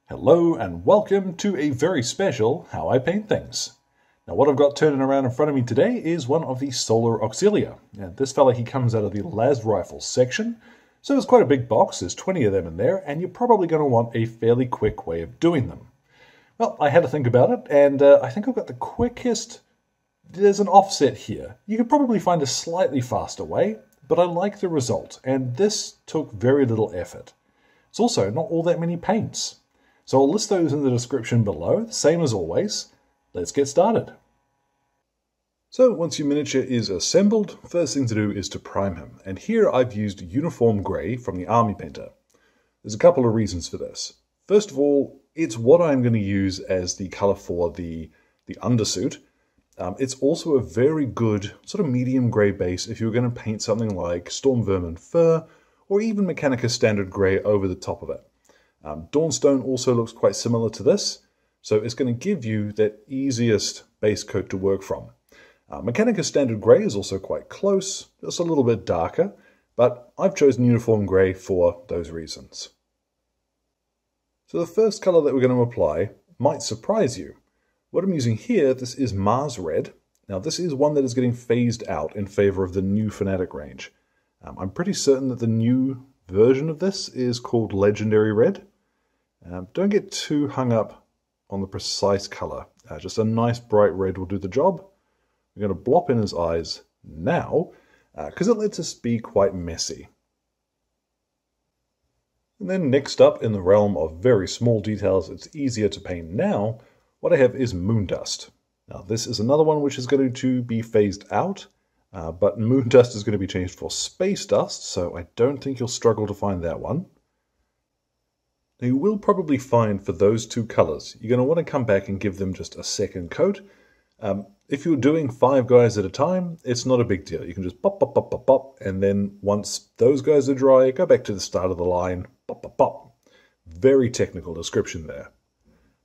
Hello and welcome to a very special How I Paint Things. Now what I've got turning around in front of me today is one of the Solar Auxilia. And this fella, he comes out of the las rifles section, so it's quite a big box, there's 20 of them in there, and you're probably going to want a fairly quick way of doing them. Well, I had to think about it, and I think I've got the quickest. There's an offset here. You could probably find a slightly faster way, but I like the result, and this took very little effort. It's also not all that many paints. So I'll list those in the description below, same as always. Let's get started. So once your miniature is assembled, first thing to do is to prime him. And here I've used uniform grey from the Army Painter. There's a couple of reasons for this. First of all, it's what I'm going to use as the colour for the undersuit. It's also a very good sort of medium grey base if you're going to paint something like Storm Vermin Fur or even Mechanica Standard Grey over the top of it. Dawnstone also looks quite similar to this, so it's going to give you that easiest base coat to work from. Mechanica Standard Grey is also quite close, just a little bit darker, but I've chosen Uniform Grey for those reasons. So the first colour that we're going to apply might surprise you. What I'm using here, this is Mars Red. Now this is one that is getting phased out in favour of the new Fanatic range. I'm pretty certain that the new version of this is called Legendary Red. Don't get too hung up on the precise colour. Just a nice bright red will do the job. We're going to blop in his eyes now, because it lets us be quite messy. And then next up, in the realm of very small details, it's easier to paint now, what I have is Moondust. Now this is another one which is going to be phased out, but Moondust is going to be changed for Space Dust, so I don't think you'll struggle to find that one. Now you will probably find for those two colours, you're going to want to come back and give them just a second coat. If you're doing 5 guys at a time, it's not a big deal. You can just pop, pop, pop, pop, pop, and then once those guys are dry, go back to the start of the line, pop, pop, pop. Very technical description there.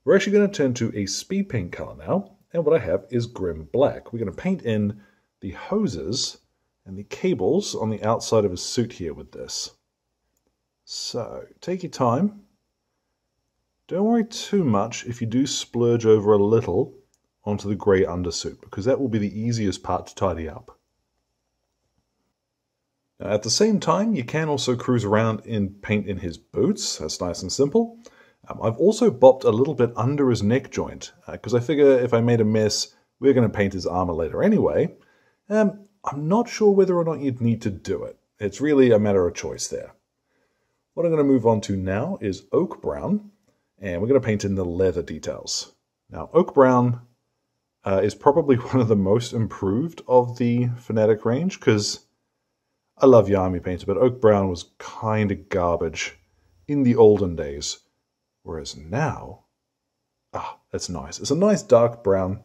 We're actually going to turn to a speed paint colour now, and what I have is Grim Black. We're going to paint in the hoses and the cables on the outside of his suit here with this. So, take your time. Don't worry too much if you do splurge over a little onto the grey undersuit, because that will be the easiest part to tidy up. Now, at the same time, you can also cruise around and paint in his boots. That's nice and simple. I've also bopped a little bit under his neck joint, because I figure if I made a mess, we're going to paint his armour later anyway. I'm not sure whether or not you'd need to do it. It's really a matter of choice there. What I'm going to move on to now is Oak Brown. And we're going to paint in the leather details. Now, Oak Brown is probably one of the most improved of the Fanatic range, because I love your Army Painter, but Oak Brown was kind of garbage in the olden days. Whereas now, that's nice. It's a nice dark brown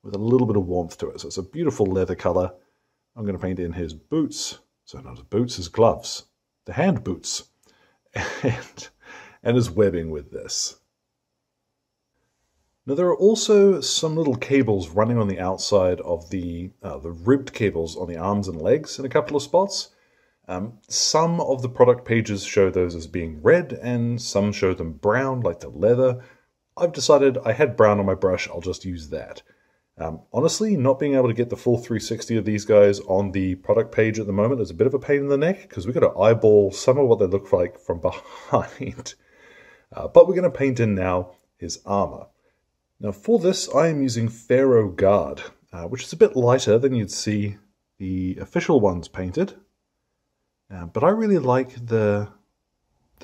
with a little bit of warmth to it. So it's a beautiful leather color. I'm going to paint in his boots. So not his boots, his gloves. The hand boots. And his webbing with this. Now there are also some little cables running on the outside of the ribbed cables on the arms and legs in a couple of spots. Some of the product pages show those as being red and some show them brown like the leather. I've decided I had brown on my brush, I'll just use that. Honestly, not being able to get the full 360 of these guys on the product page at the moment is a bit of a pain in the neck, because we've got to eyeball some of what they look like from behind. But we're going to paint in now his armor. Now for this I am using Pharaoh Guard, which is a bit lighter than you'd see the official ones painted. But I really like the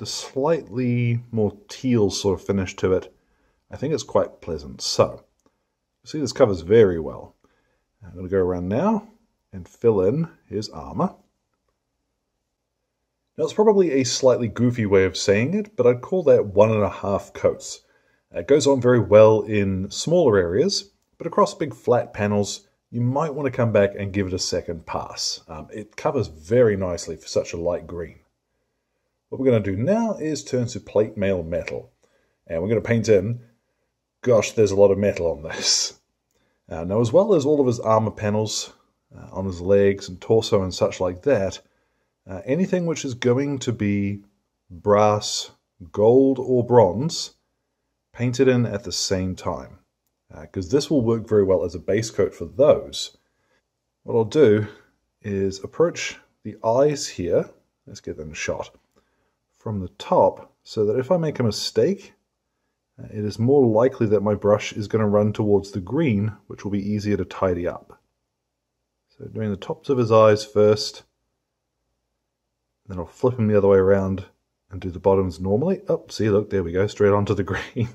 slightly more teal sort of finish to it. I think it's quite pleasant. So, you see this covers very well. I'm going to go around now and fill in his armor. Now it's probably a slightly goofy way of saying it, but I'd call that 1.5 coats. It goes on very well in smaller areas, but across big flat panels, you might want to come back and give it a second pass. It covers very nicely for such a light green. What we're going to do now is turn to plate mail metal, and we're going to paint in. Gosh, there's a lot of metal on this. Now, as well as all of his armor panels on his legs and torso and such like that, anything which is going to be brass, gold, or bronze paint it in at the same time, because this will work very well as a base coat for those. What I'll do is approach the eyes here, let's get them shot, from the top, so that if I make a mistake, it is more likely that my brush is going to run towards the green, which will be easier to tidy up. So doing the tops of his eyes first, then I'll flip him the other way around and do the bottoms normally. Oh, see, look, there we go, straight onto the green.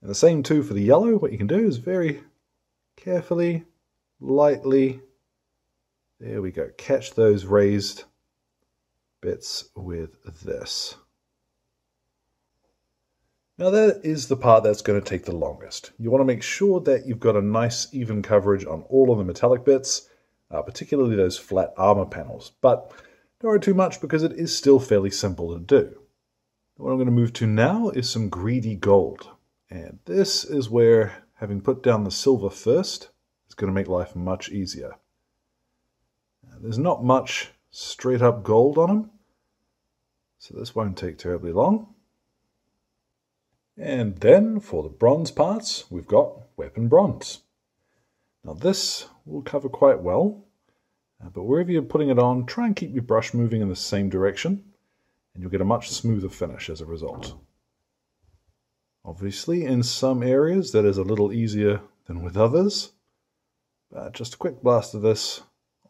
And the same too for the yellow. What you can do is very carefully, lightly, there we go, catch those raised bits with this. Now that is the part that's going to take the longest. You want to make sure that you've got a nice even coverage on all of the metallic bits, particularly those flat armor panels. But don't worry too much because it is still fairly simple to do. What I'm going to move to now is some greedy gold. And this is where having put down the silver first is going to make life much easier. There's not much straight up gold on them, so this won't take terribly long. And then for the bronze parts, we've got weapon bronze. Now this will cover quite well, but wherever you're putting it on, try and keep your brush moving in the same direction, and you'll get a much smoother finish as a result. Obviously, in some areas that is a little easier than with others, but just a quick blast of this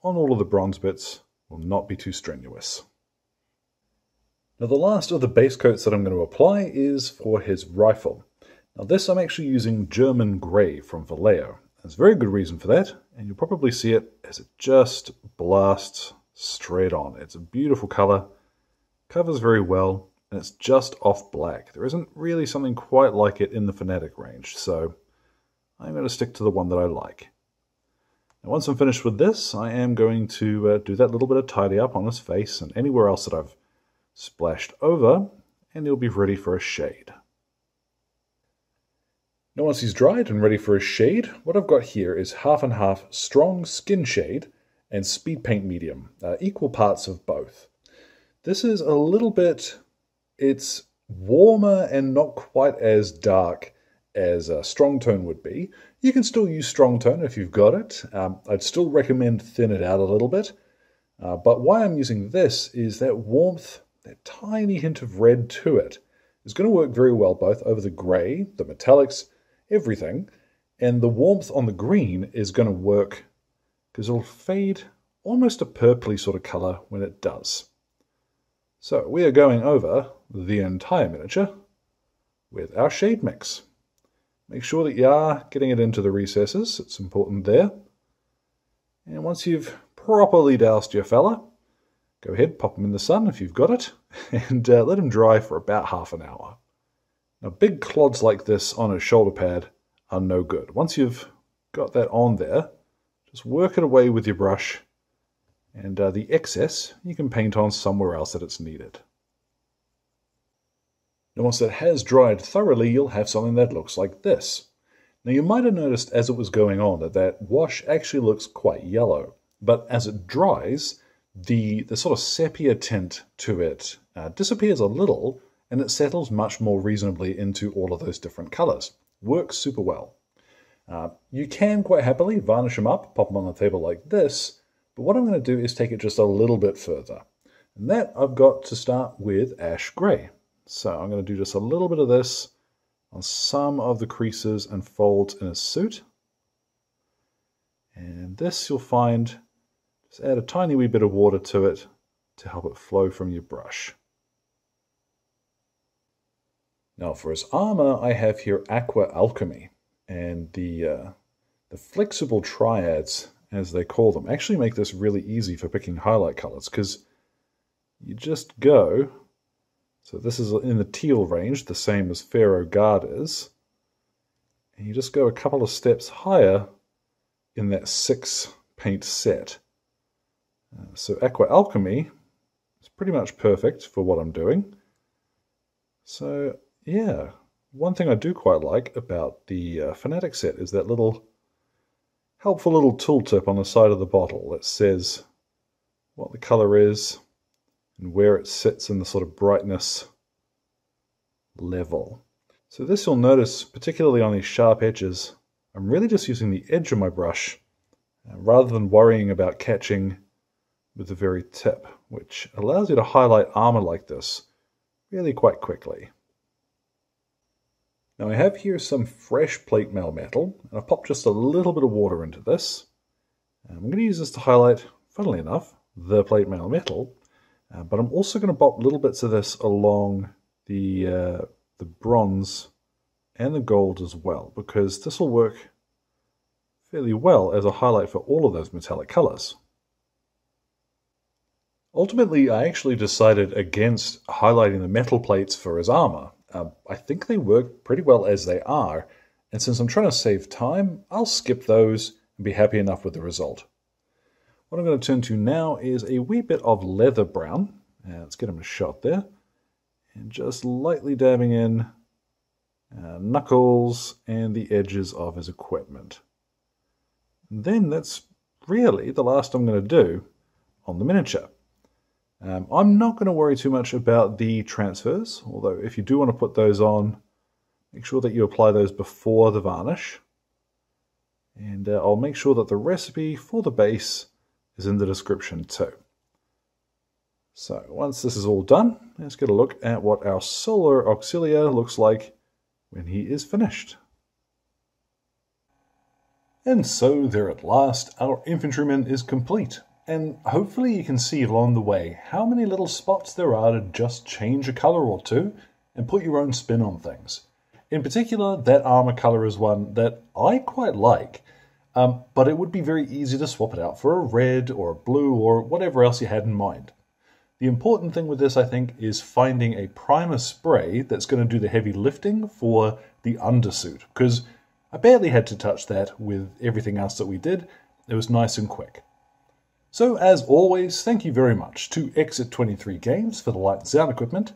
on all of the bronze bits will not be too strenuous. Now the last of the base coats that I'm going to apply is for his rifle. Now this I'm actually using German Grey from Vallejo. There's a very good reason for that, and you'll probably see it as it just blasts straight on. It's a beautiful color, covers very well, and it's just off black. There isn't really something quite like it in the Fanatic range, so I'm going to stick to the one that I like. Now once I'm finished with this, I am going to do that little bit of tidy up on his face and anywhere else that I've splashed over, and he'll be ready for a shade. Now once he's dried and ready for a shade, what I've got here is half and half strong skin shade and speed paint medium, equal parts of both. This is a little bit, it's warmer and not quite as dark as a strong tone would be. You can still use strong tone if you've got it. I'd still recommend thin it out a little bit, but why I'm using this is that warmth, that tiny hint of red to it, is going to work very well both over the grey, the metallics, everything, and the warmth on the green is going to work because it'll fade almost a purpley sort of colour when it does. So we are going over the entire miniature with our shade mix. Make sure that you are getting it into the recesses, it's important there. And once you've properly doused your fella, go ahead, pop them in the sun if you've got it, and let them dry for about half an hour. Now big clods like this on a shoulder pad are no good. Once you've got that on there, just work it away with your brush, and the excess you can paint on somewhere else that it's needed. Now once that has dried thoroughly, you'll have something that looks like this. Now you might have noticed as it was going on that that wash actually looks quite yellow, but as it dries, the sort of sepia tint to it disappears a little, and it settles much more reasonably into all of those different colors. Works super well. You can quite happily varnish them up, pop them on the table like this, but what I'm going to do is take it just a little bit further. And that I've got to start with ash gray. So I'm going to do just a little bit of this on some of the creases and folds in his suit. And this you'll find, just add a tiny wee bit of water to it to help it flow from your brush. Now for his armor, I have here Aqua Alchemy, and the flexible triads, as they call them, actually make this really easy for picking highlight colors, because you just go, so this is in the teal range, the same as Pharaoh Guard is, and you just go a couple of steps higher in that 6 paint set. So Aqua Alchemy is pretty much perfect for what I'm doing. So yeah, one thing I do quite like about the Fanatic set is that little helpful little tooltip on the side of the bottle that says what the color is and where it sits in the sort of brightness level. So this you'll notice, particularly on these sharp edges, I'm really just using the edge of my brush rather than worrying about catching with the very tip, which allows you to highlight armor like this really quite quickly. Now I have here some fresh plate mail metal, and I've popped just a little bit of water into this. I'm going to use this to highlight, funnily enough, the plate mail metal, but I'm also going to pop little bits of this along the bronze and the gold as well, because this will work fairly well as a highlight for all of those metallic colors. Ultimately, I actually decided against highlighting the metal plates for his armor. I think they work pretty well as they are, and since I'm trying to save time, I'll skip those and be happy enough with the result. What I'm going to turn to now is a wee bit of leather brown. Let's get him a shot there. And just lightly dabbing in knuckles and the edges of his equipment. And then that's really the last I'm going to do on the miniature. I'm not going to worry too much about the transfers, although if you do want to put those on, make sure that you apply those before the varnish. And I'll make sure that the recipe for the base is in the description too. So once this is all done, let's get a look at what our Solar Auxilia looks like when he is finished. And so there at last, our infantryman is complete. And hopefully you can see along the way how many little spots there are to just change a color or two and put your own spin on things. In particular, that armor color is one that I quite like, but it would be very easy to swap it out for a red or a blue or whatever else you had in mind. The important thing with this, I think, is finding a primer spray that's going to do the heavy lifting for the undersuit, because I barely had to touch that with everything else that we did. It was nice and quick. So, as always, thank you very much to Exit 23 Games for the light and sound equipment,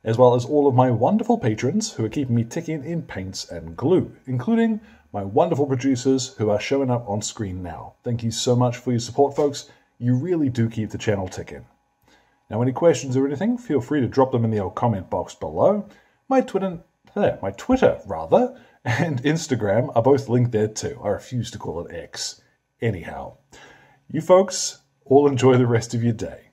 as well as all of my wonderful patrons who are keeping me ticking in paints and glue, including my wonderful producers who are showing up on screen now. Thank you so much for your support, folks. You really do keep the channel ticking. Now, any questions or anything, feel free to drop them in the old comment box below. My Twitter, and Instagram are both linked there too. I refuse to call it X. Anyhow, you folks all enjoy the rest of your day.